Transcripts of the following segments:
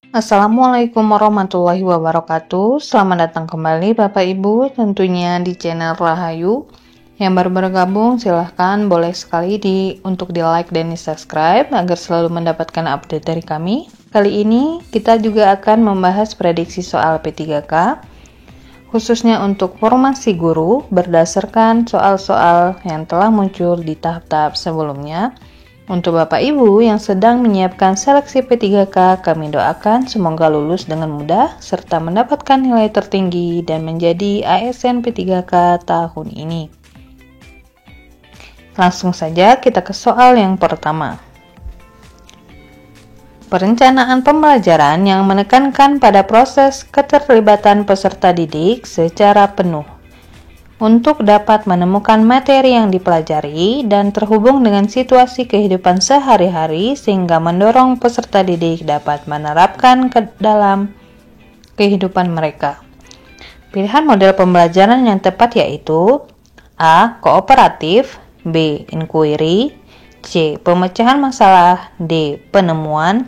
Assalamualaikum warahmatullahi wabarakatuh. Selamat datang kembali Bapak Ibu, tentunya di channel Rahayu. Yang baru bergabung silahkan boleh sekali untuk di like dan di subscribe agar selalu mendapatkan update dari kami. Kali ini kita juga akan membahas prediksi soal P3K, khususnya untuk formasi guru berdasarkan soal-soal yang telah muncul di tahap-tahap sebelumnya. Untuk Bapak Ibu yang sedang menyiapkan seleksi P3K, kami doakan semoga lulus dengan mudah serta mendapatkan nilai tertinggi dan menjadi ASN P3K tahun ini. Langsung saja kita ke soal yang pertama. Perencanaan pembelajaran yang menekankan pada proses keterlibatan peserta didik secara penuh untuk dapat menemukan materi yang dipelajari dan terhubung dengan situasi kehidupan sehari-hari sehingga mendorong peserta didik dapat menerapkan ke dalam kehidupan mereka. Pilihan model pembelajaran yang tepat yaitu A. Kooperatif, B. Inquiry, C. Pemecahan masalah, D. Penemuan,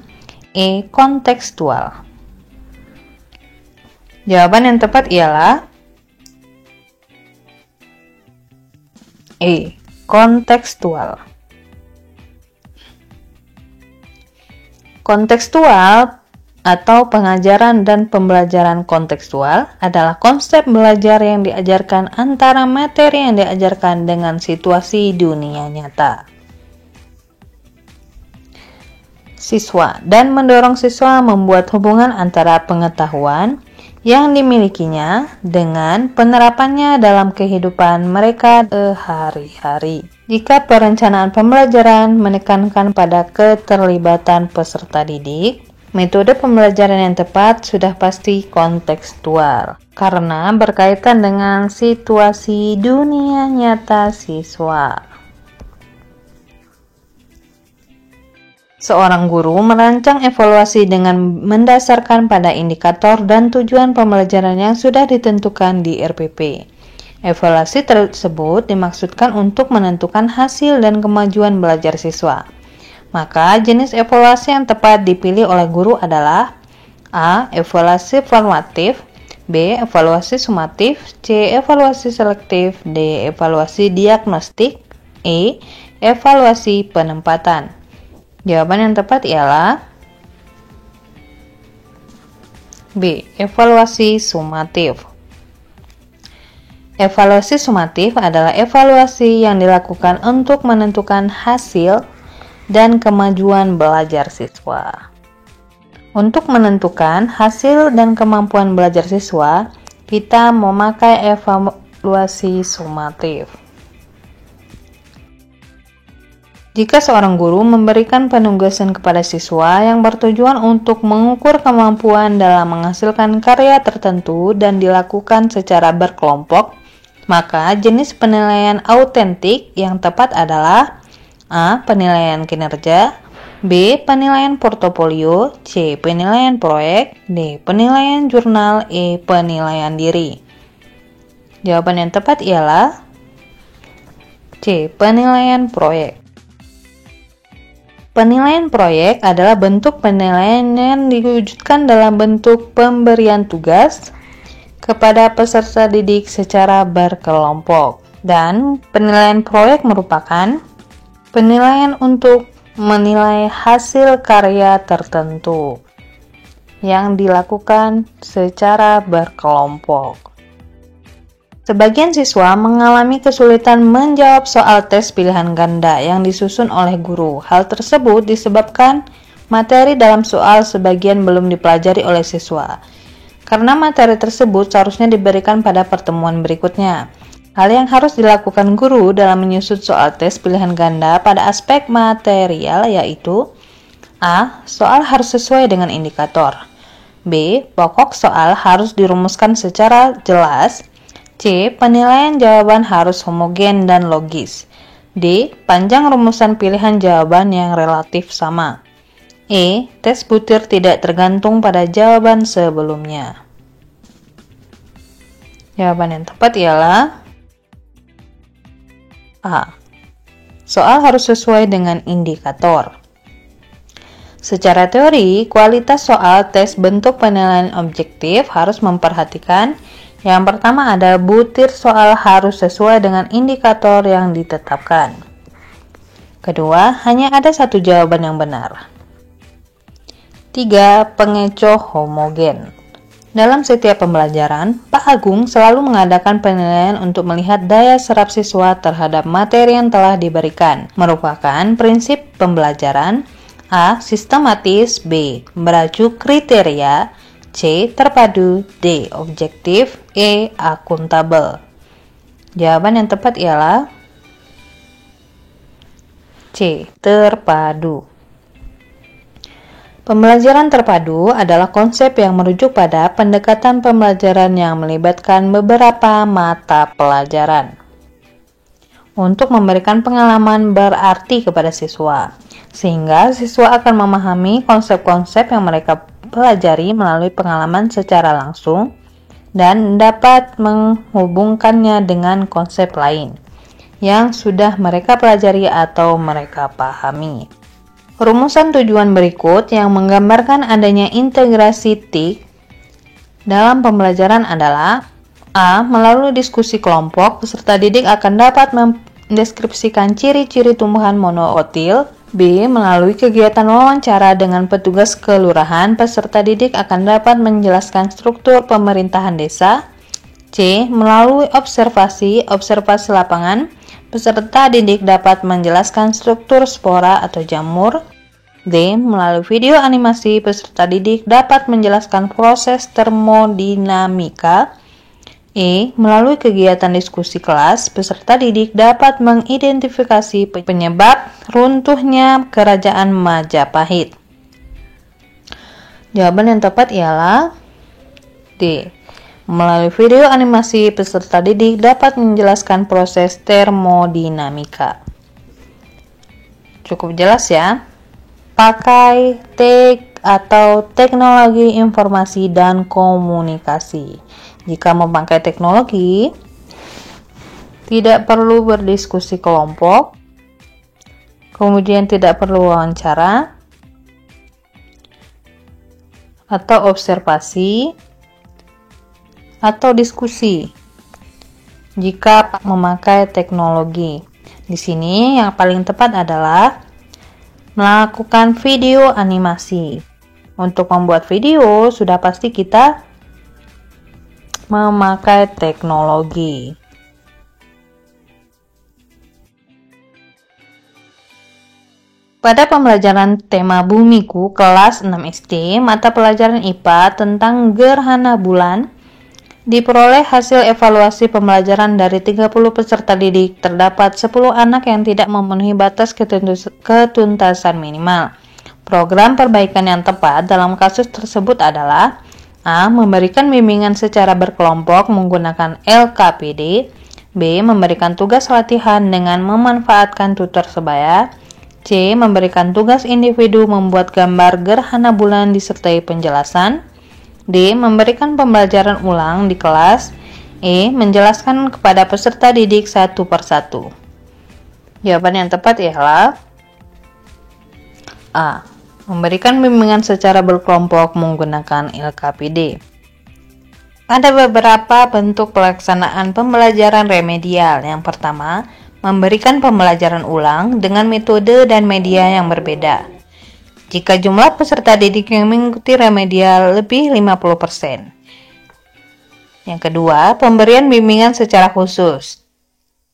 E. Kontekstual. Jawaban yang tepat ialah E. Kontekstual. Kontekstual atau pengajaran dan pembelajaran kontekstual adalah konsep belajar yang diajarkan antara materi yang diajarkan dengan situasi dunia nyata siswa dan mendorong siswa membuat hubungan antara pengetahuan yang dimilikinya dengan penerapannya dalam kehidupan mereka sehari-hari. Jika perencanaan pembelajaran menekankan pada keterlibatan peserta didik, metode pembelajaran yang tepat sudah pasti kontekstual, karena berkaitan dengan situasi dunia nyata siswa. Seorang guru merancang evaluasi dengan mendasarkan pada indikator dan tujuan pembelajaran yang sudah ditentukan di RPP. Evaluasi tersebut dimaksudkan untuk menentukan hasil dan kemajuan belajar siswa. Maka jenis evaluasi yang tepat dipilih oleh guru adalah A. Evaluasi formatif, B. Evaluasi sumatif, C. Evaluasi selektif, D. Evaluasi diagnostik, E. Evaluasi penempatan. Jawaban yang tepat ialah B. Evaluasi sumatif. Evaluasi sumatif adalah evaluasi yang dilakukan untuk menentukan hasil dan kemajuan belajar siswa. Untuk menentukan hasil dan kemampuan belajar siswa, kita memakai evaluasi sumatif. Jika seorang guru memberikan penugasan kepada siswa yang bertujuan untuk mengukur kemampuan dalam menghasilkan karya tertentu dan dilakukan secara berkelompok, maka jenis penilaian autentik yang tepat adalah A. Penilaian kinerja, B. Penilaian portofolio, C. Penilaian proyek, D. Penilaian jurnal, E. Penilaian diri. Jawaban yang tepat ialah C. Penilaian proyek. Penilaian proyek adalah bentuk penilaian yang diwujudkan dalam bentuk pemberian tugas kepada peserta didik secara berkelompok. Dan penilaian proyek merupakan penilaian untuk menilai hasil karya tertentu yang dilakukan secara berkelompok. Sebagian siswa mengalami kesulitan menjawab soal tes pilihan ganda yang disusun oleh guru. Hal tersebut disebabkan materi dalam soal sebagian belum dipelajari oleh siswa. Karena materi tersebut seharusnya diberikan pada pertemuan berikutnya. Hal yang harus dilakukan guru dalam menyusun soal tes pilihan ganda pada aspek material yaitu A. Soal harus sesuai dengan indikator, B. Pokok soal harus dirumuskan secara jelas, C. Penilaian jawaban harus homogen dan logis, D. Panjang rumusan pilihan jawaban yang relatif sama, E. Tes butir tidak tergantung pada jawaban sebelumnya. Jawaban yang tepat ialah A. Soal harus sesuai dengan indikator. Secara teori, kualitas soal tes bentuk penilaian objektif harus memperhatikan yang pertama ada butir soal harus sesuai dengan indikator yang ditetapkan. Kedua, hanya ada satu jawaban yang benar. 3. Pengecoh homogen. Dalam setiap pembelajaran, Pak Agung selalu mengadakan penilaian untuk melihat daya serap siswa terhadap materi yang telah diberikan, merupakan prinsip pembelajaran A. Sistematis, B. Merajuk kriteria, C. Terpadu, D. Objektif, E. Akuntabel. Jawaban yang tepat ialah C. Terpadu. Pembelajaran terpadu adalah konsep yang merujuk pada pendekatan pembelajaran yang melibatkan beberapa mata pelajaran untuk memberikan pengalaman berarti kepada siswa, sehingga siswa akan memahami konsep-konsep yang mereka pelajari melalui pengalaman secara langsung dan dapat menghubungkannya dengan konsep lain yang sudah mereka pelajari atau mereka pahami. Rumusan tujuan berikut yang menggambarkan adanya integrasi TIK dalam pembelajaran adalah A. Melalui diskusi kelompok, peserta didik akan dapat mendeskripsikan ciri-ciri tumbuhan monokotil. B. Melalui kegiatan wawancara dengan petugas kelurahan, peserta didik akan dapat menjelaskan struktur pemerintahan desa. C. Melalui observasi lapangan, peserta didik dapat menjelaskan struktur spora atau jamur. D. Melalui video animasi, peserta didik dapat menjelaskan proses termodinamika. E. Melalui kegiatan diskusi kelas, peserta didik dapat mengidentifikasi penyebab runtuhnya Kerajaan Majapahit. Jawaban yang tepat ialah D. Melalui video animasi, peserta didik dapat menjelaskan proses termodinamika. Cukup jelas ya? Pakai TIK atau teknologi informasi dan komunikasi. Jika memakai teknologi, tidak perlu berdiskusi kelompok, kemudian tidak perlu wawancara atau observasi atau diskusi. Jika memakai teknologi, di sini yang paling tepat adalah melakukan video animasi. Untuk membuat video, sudah pasti kita memakai teknologi. Pada pembelajaran tema Bumiku kelas 6 SD, mata pelajaran IPA tentang gerhana bulan, diperoleh hasil evaluasi pembelajaran dari 30 peserta didik. Terdapat 10 anak yang tidak memenuhi batas ketuntasan minimal. Program perbaikan yang tepat dalam kasus tersebut adalah A. Memberikan bimbingan secara berkelompok menggunakan LKPD. B. Memberikan tugas latihan dengan memanfaatkan tutor sebaya. C. Memberikan tugas individu membuat gambar gerhana bulan disertai penjelasan. D. Memberikan pembelajaran ulang di kelas. E. Menjelaskan kepada peserta didik satu persatu. Jawaban yang tepat ialah A. Memberikan bimbingan secara berkelompok menggunakan LKPD. Ada beberapa bentuk pelaksanaan pembelajaran remedial. Yang pertama, memberikan pembelajaran ulang dengan metode dan media yang berbeda. Jika jumlah peserta didik yang mengikuti remedial lebih 50%. Yang kedua, pemberian bimbingan secara khusus.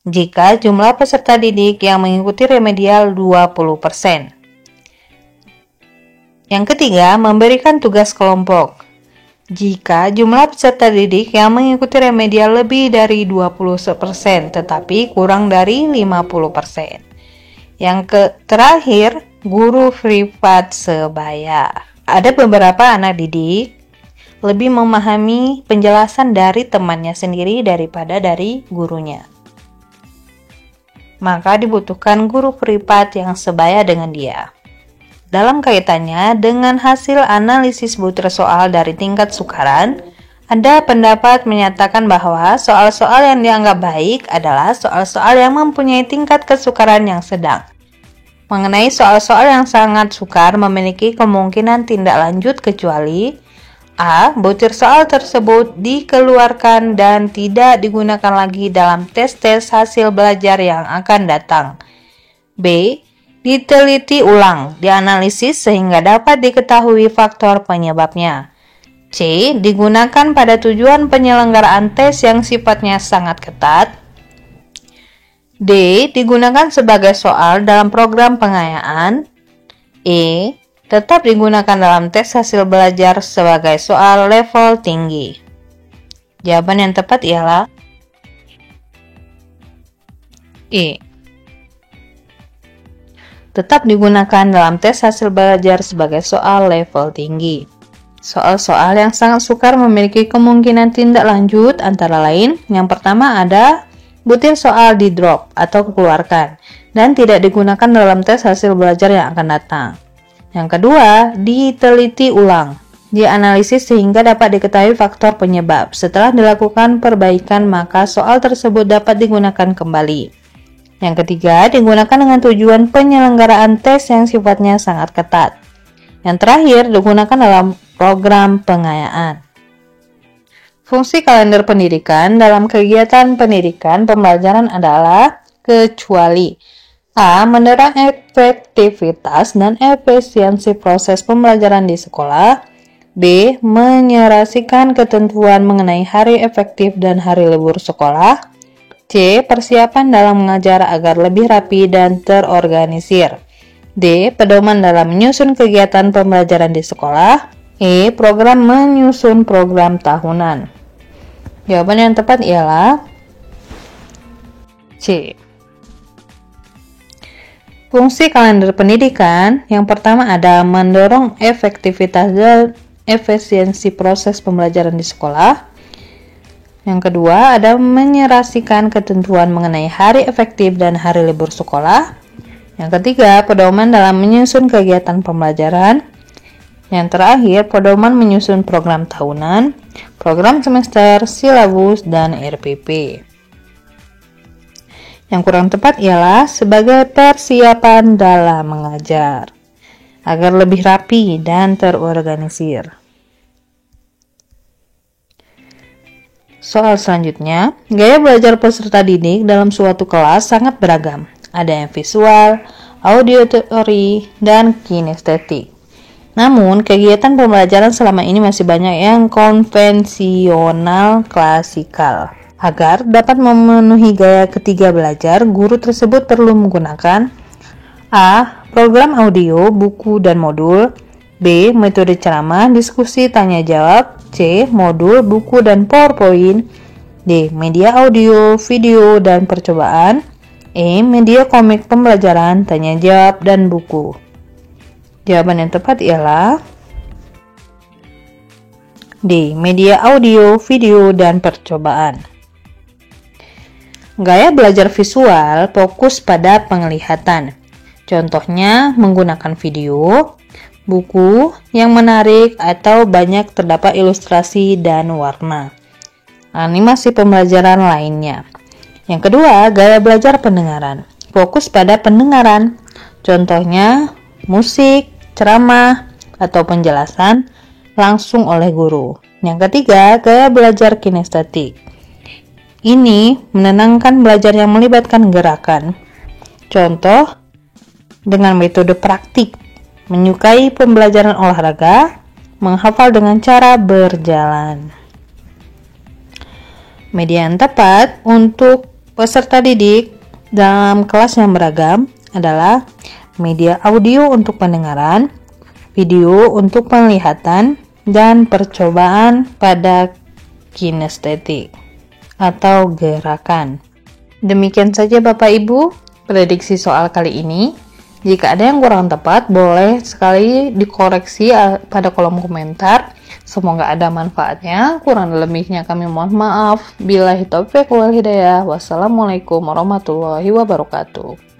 Jika jumlah peserta didik yang mengikuti remedial 20%. Yang ketiga, memberikan tugas kelompok. Jika jumlah peserta didik yang mengikuti remedial lebih dari 20%, tetapi kurang dari 50%. Yang terakhir, guru privat sebaya. Ada beberapa anak didik lebih memahami penjelasan dari temannya sendiri daripada dari gurunya. Maka dibutuhkan guru privat yang sebaya dengan dia. Dalam kaitannya dengan hasil analisis butir soal dari tingkat sukaran, ada pendapat menyatakan bahwa soal-soal yang dianggap baik adalah soal-soal yang mempunyai tingkat kesukaran yang sedang. mengenai soal-soal yang sangat sukar memiliki kemungkinan tindak lanjut kecuali A. Butir soal tersebut dikeluarkan dan tidak digunakan lagi dalam tes-tes hasil belajar yang akan datang. B. Diteliti ulang, dianalisis sehingga dapat diketahui faktor penyebabnya. C. Digunakan pada tujuan penyelenggaraan tes yang sifatnya sangat ketat. D. Digunakan sebagai soal dalam program pengayaan. E. Tetap digunakan dalam tes hasil belajar sebagai soal level tinggi. Jawaban yang tepat ialah E. Tetap digunakan dalam tes hasil belajar sebagai soal level tinggi. Soal-soal yang sangat sukar memiliki kemungkinan tindak lanjut antara lain. Yang pertama ada butir soal di drop atau keluarkan dan tidak digunakan dalam tes hasil belajar yang akan datang. Yang kedua, diteliti ulang, dianalisis sehingga dapat diketahui faktor penyebab. Setelah dilakukan perbaikan, maka soal tersebut dapat digunakan kembali. Yang ketiga, digunakan dengan tujuan penyelenggaraan tes yang sifatnya sangat ketat. Yang terakhir, digunakan dalam program pengayaan. Fungsi kalender pendidikan dalam kegiatan pendidikan pembelajaran adalah kecuali A. Mendorong efektivitas dan efisiensi proses pembelajaran di sekolah. B. Menyerasikan ketentuan mengenai hari efektif dan hari libur sekolah. C. Persiapan dalam mengajar agar lebih rapi dan terorganisir. D. Pedoman dalam menyusun kegiatan pembelajaran di sekolah. E. Program menyusun program tahunan. Jawaban yang tepat ialah C. Fungsi kalender pendidikan yang pertama ada mendorong efektivitas dan efisiensi proses pembelajaran di sekolah. Yang kedua ada menyerasikan ketentuan mengenai hari efektif dan hari libur sekolah. Yang ketiga, pedoman dalam menyusun kegiatan pembelajaran. Yang terakhir, pedoman menyusun program tahunan, program semester, silabus, dan RPP. Yang kurang tepat ialah sebagai persiapan dalam mengajar, agar lebih rapi dan terorganisir. Soal selanjutnya, gaya belajar peserta didik dalam suatu kelas sangat beragam. Ada yang visual, auditory, dan kinestetik. Namun, kegiatan pembelajaran selama ini masih banyak yang konvensional klasikal. Agar dapat memenuhi gaya ketiga belajar, guru tersebut perlu menggunakan A. Program audio, buku, dan modul. B. Metode ceramah, diskusi, tanya jawab. C. Modul, buku, dan PowerPoint. D. Media audio, video, dan percobaan. E. Media komik pembelajaran, tanya jawab, dan buku. Jawaban yang tepat ialah D. Media audio, video, dan percobaan. Gaya belajar visual fokus pada penglihatan. Contohnya menggunakan video, buku yang menarik atau banyak terdapat ilustrasi dan warna. Animasi pembelajaran lainnya. Yang kedua, gaya belajar pendengaran. Fokus pada pendengaran. Contohnya musik, ceramah, atau penjelasan langsung oleh guru. Yang ketiga, gaya belajar kinestetik. Ini menenangkan belajar yang melibatkan gerakan. Contoh, dengan metode praktik, menyukai pembelajaran olahraga, menghafal dengan cara berjalan. Media yang tepat untuk peserta didik dalam kelas yang beragam adalah media audio untuk pendengaran, video untuk penglihatan, dan percobaan pada kinestetik atau gerakan. Demikian saja Bapak Ibu prediksi soal kali ini. Jika ada yang kurang tepat, boleh sekali dikoreksi pada kolom komentar. Semoga ada manfaatnya. Kurang lebihnya kami mohon maaf. Billahi taufiq wal hidayah. Wassalamualaikum warahmatullahi wabarakatuh.